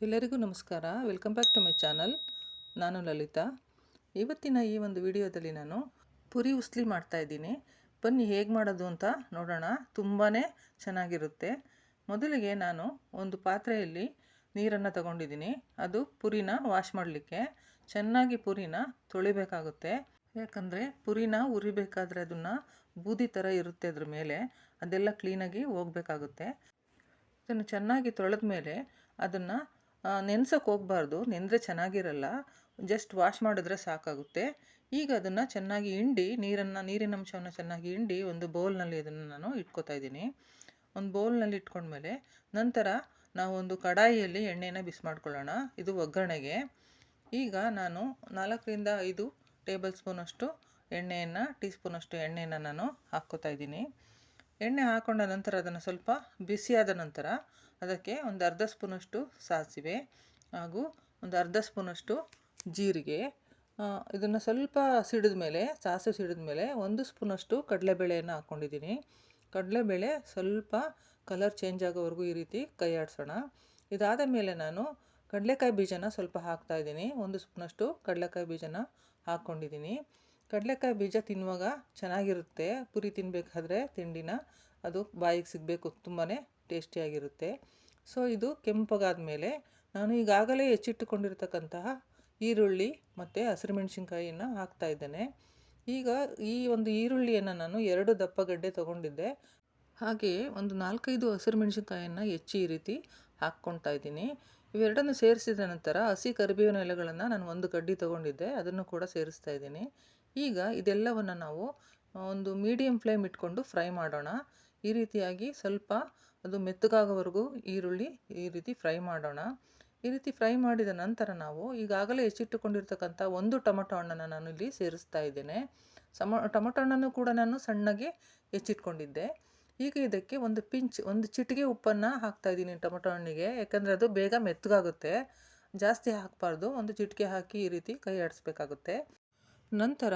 ಎಲ್ಲರಿಗೂ ನಮಸ್ಕಾರ. Welcome back to my channel. ನಾನು ಲಲಿತಾ. ಇವತ್ತಿನ ಈ ಒಂದು ವಿಡಿಯೋದಲ್ಲಿ ನಾನು ಪುರಿ ಉಸ್ಲಿ ಮಾಡ್ತಾಯಿದ್ದೀನಿ. ಬನ್ನಿ ಹೇಗೆ ಮಾಡೋದು ಅಂತ ನೋಡೋಣ. ತುಂಬಾ ಚೆನ್ನಾಗಿರುತ್ತೆ. ಮೊದಲಿಗೆ ನಾನು ಒಂದು ಪಾತ್ರೆಯಲ್ಲಿ ನೀರನ್ನು ತಗೊಂಡಿದ್ದೀನಿ. ಅದು ಪುರಿನ ವಾಶ್ ಮಾಡಲಿಕ್ಕೆ. ಚೆನ್ನಾಗಿ ಪುರಿನ ತೊಳಿಬೇಕಾಗುತ್ತೆ. ಯಾಕಂದರೆ ಪುರಿನ ಉರಿಬೇಕಾದ್ರೆ ಅದನ್ನು ಬೂದಿ ಥರ ಇರುತ್ತೆ ಅದ್ರ ಮೇಲೆ, ಅದೆಲ್ಲ ಕ್ಲೀನಾಗಿ ಹೋಗಬೇಕಾಗುತ್ತೆ. ಇದನ್ನು ಚೆನ್ನಾಗಿ ತೊಳೆದ ಮೇಲೆ ಅದನ್ನು ನೆನೆಸೋಕೆ ಹೋಗಬಾರ್ದು, ನೆನೆದ್ರೆ ಚೆನ್ನಾಗಿರಲ್ಲ. ಜಸ್ಟ್ ವಾಶ್ ಮಾಡಿದ್ರೆ ಸಾಕಾಗುತ್ತೆ. ಈಗ ಅದನ್ನು ಚೆನ್ನಾಗಿ ಹಿಂಡಿ ನೀರಿನ ಅಂಶವನ್ನು ಚೆನ್ನಾಗಿ ಹಿಂಡಿ ಒಂದು ಬೌಲ್ನಲ್ಲಿ ಅದನ್ನು ನಾನು ಇಟ್ಕೋತಾ ಇದ್ದೀನಿ. ಒಂದು ಬೌಲ್ನಲ್ಲಿ ಇಟ್ಕೊಂಡ್ಮೇಲೆ ನಂತರ ನಾವು ಒಂದು ಕಡಾಯಿಯಲ್ಲಿ ಎಣ್ಣೆನ ಬಿಸಿ ಮಾಡ್ಕೊಳ್ಳೋಣ. ಇದು ಒಗ್ಗರಣೆಗೆ. ಈಗ ನಾನು 4ರಿಂದ 5 ಟೇಬಲ್ ಸ್ಪೂನಷ್ಟು ಟೀ ಸ್ಪೂನಷ್ಟು ಎಣ್ಣೆಯನ್ನು ನಾನು ಹಾಕ್ಕೋತಾ ಇದ್ದೀನಿ. ಎಣ್ಣೆ ಹಾಕ್ಕೊಂಡ ನಂತರ ಅದನ್ನು ಸ್ವಲ್ಪ ಬಿಸಿಯಾದ ನಂತರ ಅದಕ್ಕೆ ಒಂದು ಅರ್ಧ ಸ್ಪೂನಷ್ಟು ಸಾಸಿವೆ ಹಾಗೂ ಒಂದು ಅರ್ಧ ಸ್ಪೂನಷ್ಟು ಜೀರಿಗೆ, ಇದನ್ನು ಸ್ವಲ್ಪ ಸಿಡಿದ ಮೇಲೆ, ಸಾಸಿವೆ ಸಿಡಿದ ಮೇಲೆ 1 ಸ್ಪೂನಷ್ಟು ಕಡಲೆಬೇಳೆಯನ್ನು ಹಾಕ್ಕೊಂಡಿದ್ದೀನಿ. ಕಡಲೆಬೇಳೆ ಸ್ವಲ್ಪ ಕಲರ್ ಚೇಂಜ್ ಆಗೋವರೆಗೂ ಈ ರೀತಿ ಕೈ ಆಡಿಸೋಣ. ಇದಾದ ಮೇಲೆ ನಾನು ಕಡಲೆಕಾಯಿ ಬೀಜನ ಸ್ವಲ್ಪ ಹಾಕ್ತಾಯಿದ್ದೀನಿ. 1 ಸ್ಪೂನಷ್ಟು ಕಡಲೆಕಾಯಿ ಬೀಜನ ಹಾಕ್ಕೊಂಡಿದ್ದೀನಿ. ಕಡಲೆಕಾಯಿ ಬೀಜ ತಿನ್ನುವಾಗ ಚೆನ್ನಾಗಿರುತ್ತೆ. ಪುರಿ ತಿನ್ನಬೇಕಾದ್ರೆ ತಿಂಡಿನ ಅದು ಬಾಯಿಗೆ ಸಿಗಬೇಕು, ತುಂಬಾ ಟೇಸ್ಟಿಯಾಗಿರುತ್ತೆ. ಸೊ ಇದು ಕೆಂಪಗಾದ ಮೇಲೆ ನಾನು ಈಗಾಗಲೇ ಹೆಚ್ಚಿಟ್ಟುಕೊಂಡಿರ್ತಕ್ಕಂತಹ ಈರುಳ್ಳಿ ಮತ್ತು ಹಸಿರುಮೆಣಸಿನ್ಕಾಯಿಯನ್ನು ಹಾಕ್ತಾಯಿದ್ದೇನೆ. ಈಗ ಈ ಒಂದು ಈರುಳ್ಳಿಯನ್ನು ನಾನು 2 ದಪ್ಪ ಗಡ್ಡೆ ತೊಗೊಂಡಿದ್ದೆ. ಹಾಗೆಯೇ ಒಂದು 4-5 ಹಸಿರುಮೆಣಸಿನ್ಕಾಯನ್ನು ಹೆಚ್ಚಿ ಈ ರೀತಿ ಹಾಕ್ಕೊಳ್ತಾ ಇದ್ದೀನಿ. ಇವೆರಡನ್ನು ಸೇರಿಸಿದ ನಂತರ ಹಸಿ ಕರಿಬೇವಿನ ಎಲೆಗಳನ್ನು ನಾನು 1 ಕಡ್ಡಿ ತೊಗೊಂಡಿದ್ದೆ, ಅದನ್ನು ಕೂಡ ಸೇರಿಸ್ತಾ ಇದ್ದೀನಿ. ಈಗ ಇದೆಲ್ಲವನ್ನು ನಾವು ಒಂದು ಮೀಡಿಯಮ್ ಫ್ಲೇಮ್ ಇಟ್ಕೊಂಡು ಫ್ರೈ ಮಾಡೋಣ. ಈ ರೀತಿಯಾಗಿ ಸ್ವಲ್ಪ ಅದು ಮೆತ್ತಗಾಗೋವರೆಗೂ ಈರುಳ್ಳಿ ಈ ರೀತಿ ಫ್ರೈ ಮಾಡೋಣ. ಈ ರೀತಿ ಫ್ರೈ ಮಾಡಿದ ನಂತರ ನಾವು ಈಗಾಗಲೇ ಹೆಚ್ಚಿಟ್ಟುಕೊಂಡಿರ್ತಕ್ಕಂಥ 1 ಟೊಮೊಟೊ ಹಣ್ಣನ್ನು ನಾನು ಇಲ್ಲಿ ಸೇರಿಸ್ತಾ ಇದ್ದೇನೆ. ಟೊಮೊಟೊ ಹಣ್ಣನ್ನು ಕೂಡ ನಾನು ಸಣ್ಣಗೆ ಹೆಚ್ಚಿಟ್ಕೊಂಡಿದ್ದೆ. ಈಗ ಇದಕ್ಕೆ ಒಂದು ಚಿಟಿಕೆ ಉಪ್ಪನ್ನು ಹಾಕ್ತಾಯಿದ್ದೀನಿ ಟೊಮೊಟೊ ಹಣ್ಣಿಗೆ. ಯಾಕಂದರೆ ಅದು ಬೇಗ ಮೆತ್ತಗಾಗುತ್ತೆ. ಜಾಸ್ತಿ ಹಾಕಬಾರ್ದು, ಒಂದು ಚಿಟಿಕೆ ಹಾಕಿ ಈ ರೀತಿ ಕೈ ಆಡಿಸ್ಬೇಕಾಗುತ್ತೆ. ನಂತರ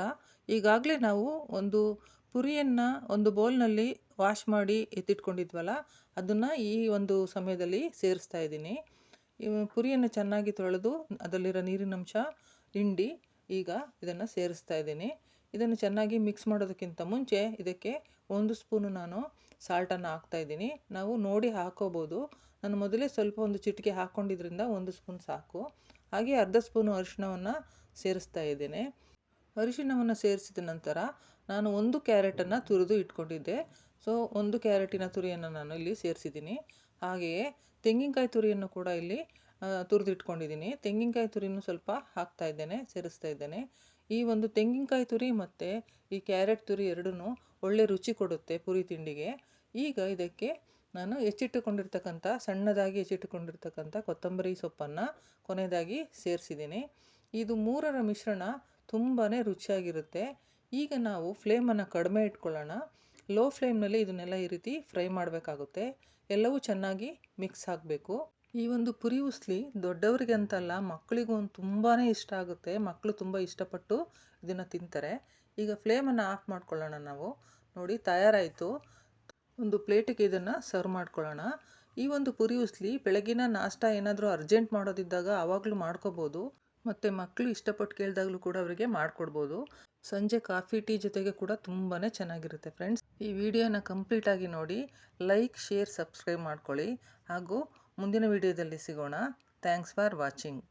ಈಗಾಗಲೇ ನಾವು ಒಂದು ಪುರಿಯನ್ನು ಒಂದು ಬೌಲ್ನಲ್ಲಿ ವಾಶ್ ಮಾಡಿ ಎತ್ತಿಟ್ಕೊಂಡಿದ್ವಲ್ಲ, ಅದನ್ನು ಈ ಒಂದು ಸಮಯದಲ್ಲಿ ಸೇರಿಸ್ತಾ ಇದ್ದೀನಿ. ಪುರಿಯನ್ನು ಚೆನ್ನಾಗಿ ತೊಳೆದು ಅದರಲ್ಲಿರೋ ನೀರಿನಂಶ ಹಿಂಡಿ ಈಗ ಇದನ್ನು ಸೇರಿಸ್ತಾ ಇದ್ದೀನಿ. ಇದನ್ನು ಚೆನ್ನಾಗಿ ಮಿಕ್ಸ್ ಮಾಡೋದಕ್ಕಿಂತ ಮುಂಚೆ ಇದಕ್ಕೆ 1 ಸ್ಪೂನು ನಾನು ಸಾಲ್ಟನ್ನು ಹಾಕ್ತಾಯಿದ್ದೀನಿ. ನಾವು ನೋಡಿ ಹಾಕೋಬೋದು. ನಾನು ಮೊದಲೇ ಸ್ವಲ್ಪ ಒಂದು ಚಿಟಿಕೆ ಹಾಕ್ಕೊಂಡಿದ್ರಿಂದ 1 ಸ್ಪೂನ್ ಸಾಕು. ಹಾಗೆ ಅರ್ಧ ಸ್ಪೂನು ಅರಿಶಿಣವನ್ನು ಸೇರಿಸ್ತಾ ಇದ್ದೇನೆ. ಅರಿಶಿಣವನ್ನು ಸೇರಿಸಿದ ನಂತರ ನಾನು 1 ಕ್ಯಾರೆಟನ್ನು ತುರಿದು ಇಟ್ಕೊಂಡಿದ್ದೆ. ಸೊ 1 ಕ್ಯಾರೆಟಿನ ತುರಿಯನ್ನು ನಾನು ಇಲ್ಲಿ ಸೇರಿಸಿದ್ದೀನಿ. ಹಾಗೆಯೇ ತೆಂಗಿನಕಾಯಿ ತುರಿಯನ್ನು ಕೂಡ ಇಲ್ಲಿ ತುರಿದಿಟ್ಕೊಂಡಿದ್ದೀನಿ. ತೆಂಗಿನಕಾಯಿ ತುರಿನೂ ಸ್ವಲ್ಪ ಸೇರಿಸ್ತಾ ಇದ್ದೇನೆ. ಈ ಒಂದು ತೆಂಗಿನಕಾಯಿ ತುರಿ ಮತ್ತು ಈ ಕ್ಯಾರೆಟ್ ತುರಿ ಎರಡೂ ಒಳ್ಳೆ ರುಚಿ ಕೊಡುತ್ತೆ ಪುರಿ ತಿಂಡಿಗೆ. ಈಗ ಇದಕ್ಕೆ ನಾನು ಸಣ್ಣದಾಗಿ ಹೆಚ್ಚಿಟ್ಟುಕೊಂಡಿರ್ತಕ್ಕಂಥ ಕೊತ್ತಂಬರಿ ಸೊಪ್ಪನ್ನು ಕೊನೆಯದಾಗಿ ಸೇರಿಸಿದ್ದೀನಿ. ಇದು 3ರ ಮಿಶ್ರಣ ತುಂಬಾ ರುಚಿಯಾಗಿರುತ್ತೆ. ಈಗ ನಾವು ಫ್ಲೇಮನ್ನು ಕಡಿಮೆ ಇಟ್ಕೊಳ್ಳೋಣ. ಲೋ ಫ್ಲೇಮ್ನಲ್ಲಿ ಇದನ್ನೆಲ್ಲ ಈ ರೀತಿ ಫ್ರೈ ಮಾಡಬೇಕಾಗುತ್ತೆ. ಎಲ್ಲವೂ ಚೆನ್ನಾಗಿ ಮಿಕ್ಸ್ ಆಗಬೇಕು. ಈ ಒಂದು ಪುರಿ ಉಸ್ಲಿ ದೊಡ್ಡವರಿಗೆ ಅಂತಲ್ಲ, ಮಕ್ಕಳಿಗೂ ತುಂಬಾ ಇಷ್ಟ ಆಗುತ್ತೆ. ಮಕ್ಕಳು ತುಂಬ ಇಷ್ಟಪಟ್ಟು ಇದನ್ನು ತಿಂತಾರೆ. ಈಗ ಫ್ಲೇಮನ್ನು ಆಫ್ ಮಾಡ್ಕೊಳ್ಳೋಣ ನಾವು. ನೋಡಿ ತಯಾರಾಯಿತು. ಒಂದು ಪ್ಲೇಟಿಗೆ ಇದನ್ನು ಸರ್ವ್ ಮಾಡ್ಕೊಳ್ಳೋಣ. ಈ ಒಂದು ಪುರಿ ಉಸ್ಲಿ ಬೆಳಗಿನ ನಾಷ್ಟ ಏನಾದರೂ ಅರ್ಜೆಂಟ್ ಮಾಡೋದಿದ್ದಾಗ ಆವಾಗಲೂ ಮಾಡ್ಕೋಬೋದು. ಮತ್ತು ಮಕ್ಕಳು ಇಷ್ಟಪಟ್ಟು ಕೇಳಿದಾಗಲೂ ಕೂಡ ಅವರಿಗೆ ಮಾಡಿಕೊಡ್ಬೋದು. ಸಂಜೆ ಕಾಫಿ ಟೀ ಜೊತೆಗೆ ಕೂಡ ತುಂಬಾ ಚೆನ್ನಾಗಿರುತ್ತೆ ಫ್ರೆಂಡ್ಸ್. ಈ ವಿಡಿಯೋನ ಕಂಪ್ಲೀಟಾಗಿ ನೋಡಿ, ಲೈಕ್, ಶೇರ್, ಸಬ್ಸ್ಕ್ರೈಬ್ ಮಾಡ್ಕೊಳ್ಳಿ. ಹಾಗೂ ಮುಂದಿನ ವಿಡಿಯೋದಲ್ಲಿ ಸಿಗೋಣ. Thanks for watching.